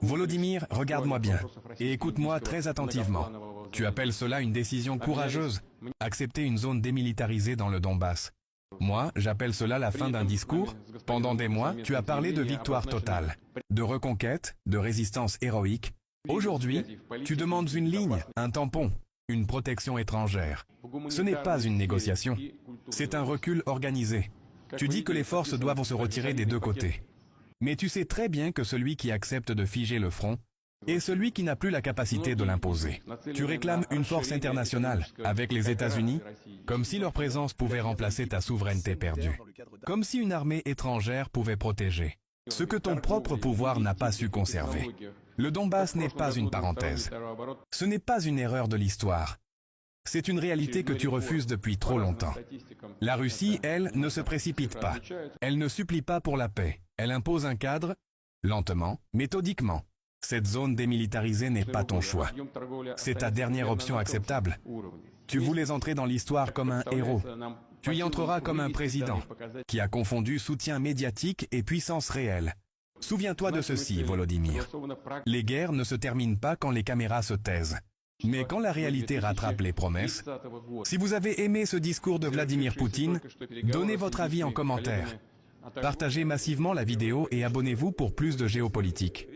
Volodymyr, regarde-moi bien et écoute-moi très attentivement. Tu appelles cela une décision courageuse, accepter une zone démilitarisée dans le Donbass. Moi, j'appelle cela la fin d'un discours. Pendant des mois, tu as parlé de victoire totale, de reconquête, de résistance héroïque. Aujourd'hui, tu demandes une ligne, un tampon, une protection étrangère. Ce n'est pas une négociation, c'est un recul organisé. Tu dis que les forces doivent se retirer des deux côtés. Mais tu sais très bien que celui qui accepte de figer le front est celui qui n'a plus la capacité de l'imposer. Tu réclames une force internationale, avec les États-Unis, comme si leur présence pouvait remplacer ta souveraineté perdue. Comme si une armée étrangère pouvait protéger ce que ton propre pouvoir n'a pas su conserver. Le Donbass n'est pas une parenthèse. Ce n'est pas une erreur de l'histoire. C'est une réalité que tu refuses depuis trop longtemps. La Russie, elle, ne se précipite pas. Elle ne supplie pas pour la paix. Elle impose un cadre, lentement, méthodiquement. Cette zone démilitarisée n'est pas ton choix. C'est ta dernière option acceptable. Tu voulais entrer dans l'histoire comme un héros. Tu y entreras comme un président qui a confondu soutien médiatique et puissance réelle. Souviens-toi de ceci, Volodymyr. Les guerres ne se terminent pas quand les caméras se taisent. Mais quand la réalité rattrape les promesses, si vous avez aimé ce discours de Vladimir Poutine, donnez votre avis en commentaire. Partagez massivement la vidéo et abonnez-vous pour plus de géopolitique.